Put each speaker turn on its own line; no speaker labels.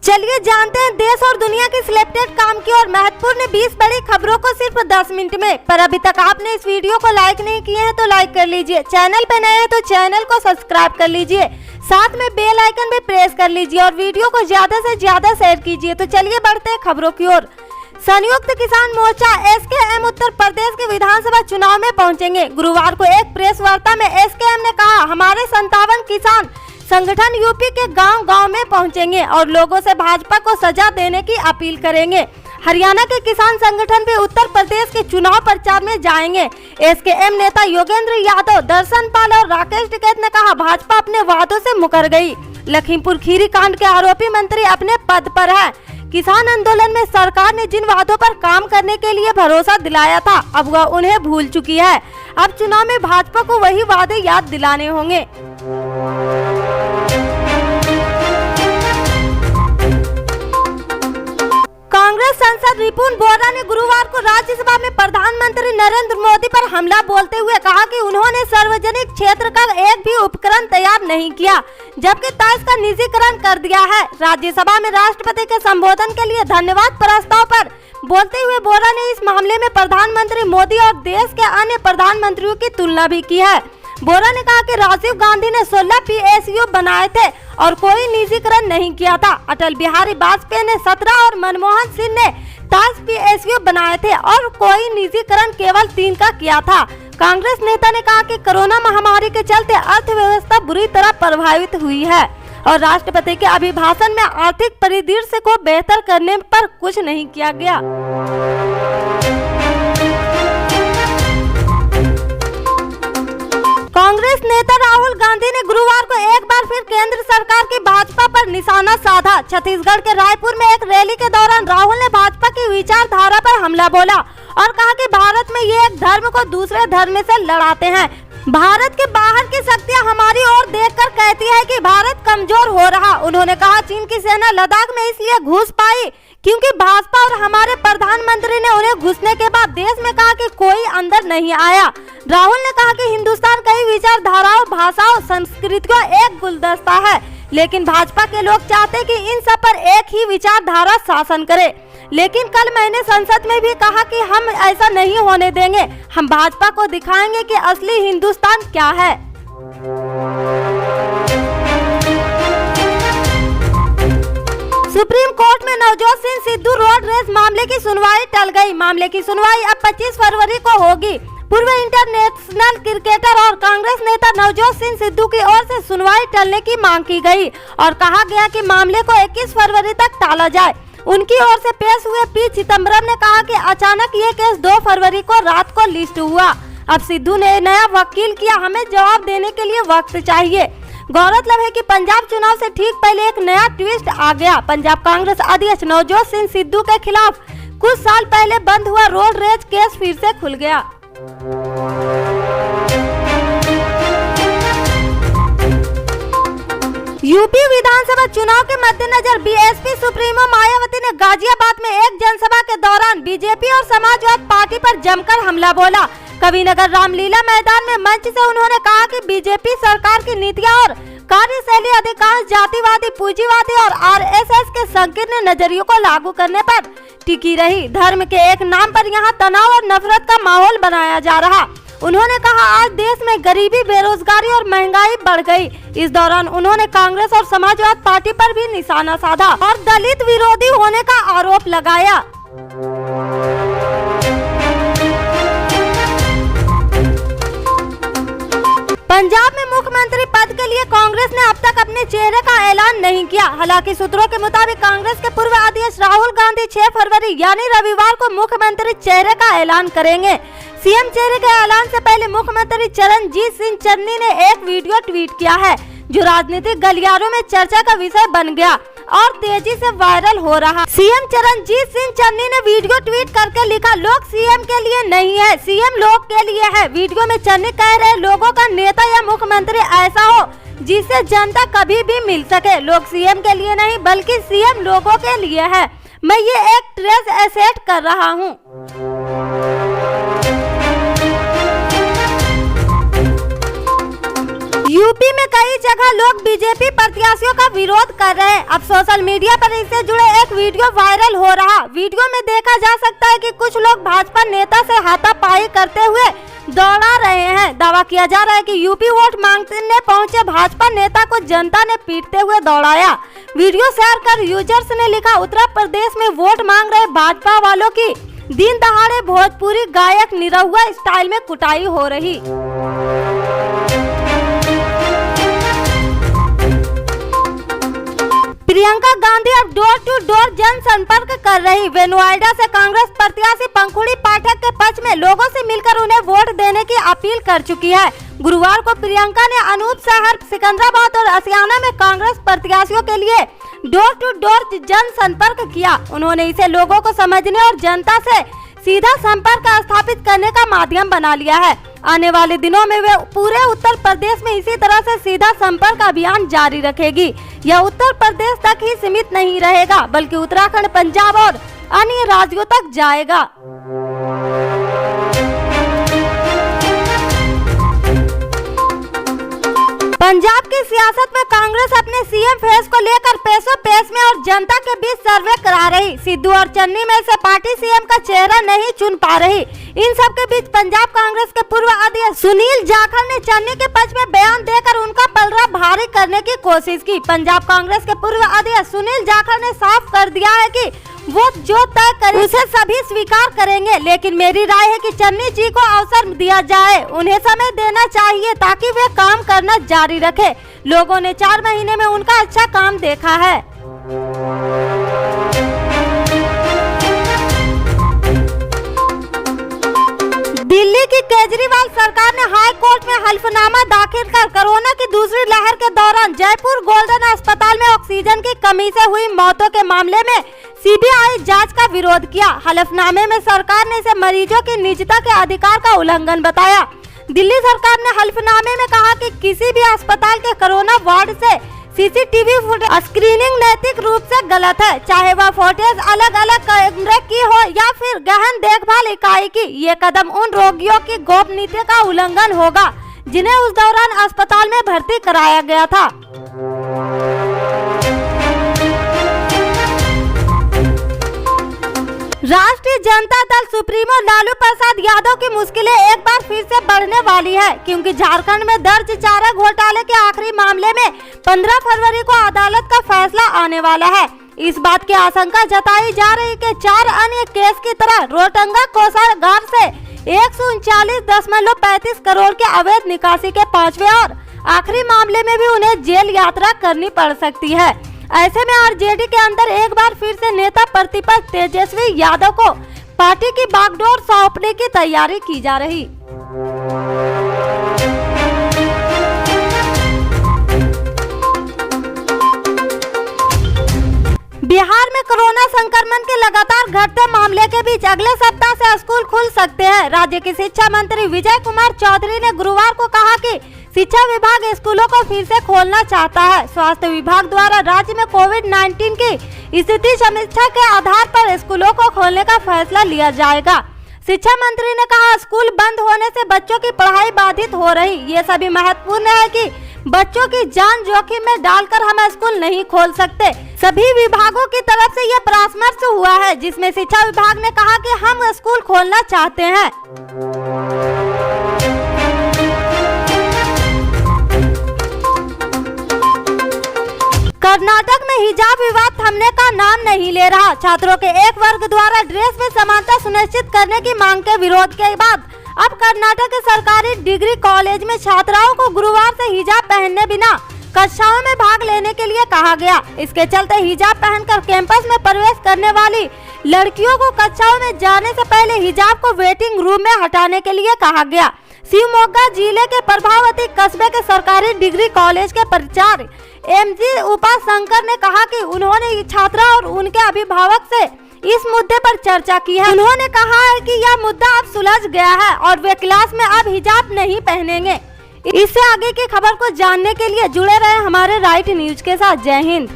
चलिए जानते हैं देश और दुनिया की सिलेक्टेड काम की और महत्वपूर्ण 20 बड़ी खबरों को सिर्फ 10 मिनट में। पर अभी तक आपने इस वीडियो को लाइक नहीं किए हैं तो लाइक कर लीजिए, चैनल पे नए हैं तो चैनल को सब्सक्राइब कर लीजिए, साथ में बेल आइकन भी प्रेस कर लीजिए और वीडियो को ज्यादा से ज्यादा शेयर कीजिए। तो चलिए बढ़ते हैं खबरों की ओर। संयुक्त किसान मोर्चा एसकेएम उत्तर प्रदेश के विधानसभा चुनाव में पहुंचेंगे। गुरुवार को एक प्रेस वार्ता में एसकेएम ने कहा, हमारे 57 किसान संगठन यूपी के गांव-गांव में पहुंचेंगे और लोगों से भाजपा को सजा देने की अपील करेंगे। हरियाणा के किसान संगठन भी उत्तर प्रदेश के चुनाव प्रचार में जाएंगे। एसकेएम नेता योगेंद्र यादव, दर्शन पाल और राकेश टिकैत ने कहा, भाजपा अपने वादों से मुकर गई। लखीमपुर खीरी कांड के आरोपी मंत्री अपने पद पर है। किसान आंदोलन में सरकार ने जिन वादों पर काम करने के लिए भरोसा दिलाया था, अब वह उन्हें भूल चुकी है। अब चुनाव में भाजपा को वही वादे याद दिलाने होंगे। कांग्रेस सांसद रिपुन बोरा ने गुरुवार को राज्यसभा में प्रधानमंत्री नरेंद्र मोदी पर हमला बोलते हुए कहा कि उन्होंने सार्वजनिक क्षेत्र का एक भी उपकरण तैयार नहीं किया, जबकि ताश का निजीकरण कर दिया है। राज्यसभा में राष्ट्रपति के संबोधन के लिए धन्यवाद प्रस्ताव पर बोलते हुए बोरा ने इस मामले में प्रधानमंत्री मोदी और देश के अन्य प्रधानमंत्रियों की तुलना भी की है। बोरा ने कहा कि राजीव गांधी ने 16 PSU बनाए थे और कोई निजीकरण नहीं किया था। अटल बिहारी वाजपेयी ने 17 और मनमोहन सिंह ने 10 PSU बनाए थे और कोई निजीकरण केवल 3 का किया था। कांग्रेस नेता ने कहा कि कोरोना महामारी के चलते अर्थव्यवस्था बुरी तरह प्रभावित हुई है और राष्ट्रपति के अभिभाषण में आर्थिक परिदृश्य को बेहतर करने पर कुछ नहीं किया गया। कांग्रेस नेता राहुल गांधी ने गुरुवार को एक बार फिर केंद्र सरकार की भाजपा पर निशाना साधा। छत्तीसगढ़ के रायपुर में एक रैली के दौरान राहुल ने भाजपा की विचारधारा पर हमला बोला और कहा कि भारत में ये एक धर्म को दूसरे धर्म से लड़ाते हैं। भारत के बाहर की शक्तियां हमारी ओर देखकर कहती है कि भारत कमजोर हो रहा। उन्होंने कहा, चीन की सेना लद्दाख में इसलिए घुस पाई क्योंकि भाजपा और हमारे प्रधानमंत्री ने उन्हें घुसने के बाद देश में कहा कि कोई अंदर नहीं आया। राहुल ने कहा कि हिंदुस्तान कई विचारधाराओं, भाषाओं, संस्कृतियों एक गुलदस्ता है, लेकिन भाजपा के लोग चाहते कि इन सब पर एक ही विचारधारा शासन करे। लेकिन कल मैंने संसद में भी कहा कि हम ऐसा नहीं होने देंगे। हम भाजपा को दिखाएंगे कि असली हिंदुस्तान क्या है। सुप्रीम कोर्ट में नवजोत सिंह सिद्धू रोड रेस मामले की सुनवाई टल गई। मामले की सुनवाई अब 25 फरवरी को होगी। पूर्व इंटरनेशनल क्रिकेटर और कांग्रेस नेता नवजोत सिंह सिद्धू की ओर से सुनवाई टलने की मांग की गई और कहा गया कि मामले को 21 फरवरी तक टाला जाए। उनकी ओर से पेश हुए पी चिदम्बरम ने कहा कि अचानक ये केस 2 फरवरी को रात को लिस्ट हुआ। अब सिद्धू ने नया वकील किया, हमें जवाब देने के लिए वक्त चाहिए। गौरतलब है कि पंजाब चुनाव से ठीक पहले एक नया ट्विस्ट आ गया। पंजाब कांग्रेस अध्यक्ष नवजोत सिंह सिद्धू के खिलाफ कुछ साल पहले बंद हुआ रोड रेज केस फिर से खुल गया। यूपी विधानसभा चुनाव के मद्देनजर बीएसपी सुप्रीमो मायावती ने गाजियाबाद में एक जनसभा के दौरान बीजेपी और समाजवादी पार्टी पर जमकर हमला बोला। कविनगर रामलीला मैदान में मंच से उन्होंने कहा कि बीजेपी सरकार की नीतियां और कार्यशैली अधिकांश जातिवादी, पूंजीवादी और आरएसएस के संकीर्ण नजरियों को लागू करने पर टिकी रही। धर्म के एक नाम पर यहां तनाव और नफरत का माहौल बनाया जा रहा। उन्होंने कहा, आज देश में गरीबी, बेरोजगारी और महंगाई बढ़ गई। इस दौरान उन्होंने कांग्रेस और समाजवादी पार्टी पर भी निशाना साधा और दलित विरोधी होने का आरोप लगाया। पंजाब में मुख्यमंत्री पद के लिए कांग्रेस ने अब तक अपने चेहरे का ऐलान नहीं किया। हालांकि सूत्रों के मुताबिक कांग्रेस के पूर्व अध्यक्ष राहुल गांधी 6 फरवरी यानी रविवार को मुख्यमंत्री चेहरे का ऐलान करेंगे। सीएम चेहरे के ऐलान से पहले मुख्यमंत्री चरणजीत सिंह चन्नी ने एक वीडियो ट्वीट किया है, जो राजनीतिक गलियारों में चर्चा का विषय बन गया और तेजी से वायरल हो रहा। सीएम चरणजीत सिंह चन्नी ने वीडियो ट्वीट करके लिखा, लोग सीएम के लिए नहीं है, सीएम लोग के लिए है। वीडियो में चन्नी कह रहे, लोगों का नेता या मुख्यमंत्री ऐसा हो जिससे जनता कभी भी मिल सके। लोग सीएम के लिए नहीं बल्कि सीएम लोगों के लिए है। मैं ये एक ट्रेस एसेट कर रहा हूँ। यूपी में कई जगह लोग बीजेपी प्रत्याशियों का विरोध कर रहे हैं। अब सोशल मीडिया पर इससे जुड़े एक वीडियो वायरल हो रहा। वीडियो में देखा जा सकता है कि कुछ लोग भाजपा नेता से हाथापाई करते हुए दौड़ा रहे हैं। दावा किया जा रहा है कि यूपी वोट मांगने पहुंचे भाजपा नेता को जनता ने पीटते हुए दौड़ाया। वीडियो शेयर कर यूजर्स ने लिखा, उत्तर प्रदेश में वोट मांग रहे भाजपा वालों की दिन दहाड़े भोजपुरी गायक निरहुआ स्टाइल में कुटाई हो रही। प्रियंका गांधी अब डोर टू डोर जन संपर्क कर रही। वे नोएडा से कांग्रेस प्रत्याशी पंखुड़ी पाठक के पक्ष में लोगों से मिलकर उन्हें वोट देने की अपील कर चुकी है। गुरुवार को प्रियंका ने अनूप शहर, सिकंदराबाद और असियाना में कांग्रेस प्रत्याशियों के लिए डोर टू डोर जन संपर्क किया। उन्होंने इसे लोगों को समझने और जनता से सीधा संपर्क स्थापित करने का माध्यम बना लिया है। आने वाले दिनों में वे पूरे उत्तर प्रदेश में इसी तरह से सीधा संपर्क अभियान जारी रखेगी। यह उत्तर प्रदेश तक ही सीमित नहीं रहेगा, बल्कि उत्तराखंड, पंजाब और अन्य राज्यों तक जाएगा। पंजाब की सियासत में कांग्रेस अपने सीएम फेस को लेकर पेशो पेश में और जनता के बीच सर्वे करा रही। सिद्धू और चन्नी में से पार्टी सीएम का चेहरा नहीं चुन पा रही। इन सब के बीच पंजाब कांग्रेस के पूर्व अध्यक्ष सुनील जाखड़ ने चन्नी के पक्ष में बयान देकर उनका पलड़ा भारी करने की कोशिश की। पंजाब कांग्रेस के पूर्व अध्यक्ष सुनील जाखड़ ने साफ कर दिया है कि वो जो तय करे उसे सभी स्वीकार करेंगे, लेकिन मेरी राय है कि चन्नी जी को अवसर दिया जाए। उन्हें समय देना चाहिए ताकि वे काम करना जारी रखे। लोगों ने 4 महीने में उनका अच्छा काम देखा है। दिल्ली की केजरीवाल सरकार ने हाई कोर्ट में हल्फनामा दाखिल कर कोरोना की दूसरी लहर के दौरान जयपुर गोल्डन अस्पताल में ऑक्सीजन की कमी से हुई मौतों के मामले में सीबीआई जांच का विरोध किया। हलफनामे में सरकार ने इसे मरीजों की निजता के अधिकार का उल्लंघन बताया। दिल्ली सरकार ने हलफनामे में कहा कि किसी भी अस्पताल के कोरोना वार्ड से सीसीटीवी फुटेज स्क्रीनिंग नैतिक रूप से गलत है, चाहे वह फुटेज अलग अलग कैमरे की हो या फिर गहन देखभाल इकाई की। ये कदम उन रोगियों की गोपनीयता का उल्लंघन होगा जिन्हें उस दौरान अस्पताल में भर्ती कराया गया था। राष्ट्रीय जनता दल सुप्रीमो लालू प्रसाद यादव की मुश्किलें एक बार फिर से बढ़ने वाली है, क्योंकि झारखंड में दर्ज चारा घोटाले के आखिरी मामले में 15 फरवरी को अदालत का फैसला आने वाला है। इस बात की आशंका जताई जा रही कि 4 अन्य केस की तरह रोहतांगा कोषागार से 139.35 करोड़ के अवैध निकासी के 5वें और आखिरी मामले में भी उन्हें जेल यात्रा करनी पड़ सकती है। ऐसे में आरजेडी के अंदर एक बार फिर से नेता प्रतिपक्ष तेजस्वी यादव को पार्टी की बागडोर सौंपने की तैयारी की जा रही। बिहार में कोरोना संक्रमण के लगातार घटते मामले के बीच अगले सप्ताह से स्कूल खुल सकते हैं। राज्य के शिक्षा मंत्री विजय कुमार चौधरी ने गुरुवार को कहा कि शिक्षा विभाग स्कूलों को फिर से खोलना चाहता है। स्वास्थ्य विभाग द्वारा राज्य में कोविड-19 की स्थिति समीक्षा के आधार पर स्कूलों को खोलने का फैसला लिया जाएगा। शिक्षा मंत्री ने कहा, स्कूल बंद होने से बच्चों की पढ़ाई बाधित हो रही। ये सभी महत्वपूर्ण है कि बच्चों की जान जोखिम में डालकर हम स्कूल नहीं खोल सकते। सभी विभागों की तरफ से यह परामर्श हुआ है, जिसमें शिक्षा विभाग ने कहा कि हम स्कूल खोलना चाहते हैं। कर्नाटक में हिजाब विवाद थमने का नाम नहीं ले रहा। छात्रों के एक वर्ग द्वारा ड्रेस में समानता सुनिश्चित करने की मांग के विरोध के बाद अब कर्नाटक के सरकारी डिग्री कॉलेज में छात्राओं को गुरुवार से हिजाब पहनने बिना कक्षाओं में भाग लेने के लिए कहा गया। इसके चलते हिजाब पहनकर कैंपस में प्रवेश करने वाली लड़कियों को कक्षाओं में जाने से पहले हिजाब को वेटिंग रूम में हटाने के लिए कहा गया। शिवमोगा जिले के प्रभावती कस्बे के सरकारी डिग्री कॉलेज के प्राचार्य एमजी उपाशंकर ने कहा कि उन्होंने छात्रा और उनके अभिभावक से इस मुद्दे पर चर्चा की है। उन्होंने कहा है कि यह मुद्दा अब सुलझ गया है और वे क्लास में अब हिजाब नहीं पहनेंगे। इससे आगे की खबर को जानने के लिए जुड़े रहे हमारे राइट न्यूज के साथ। जय हिंद।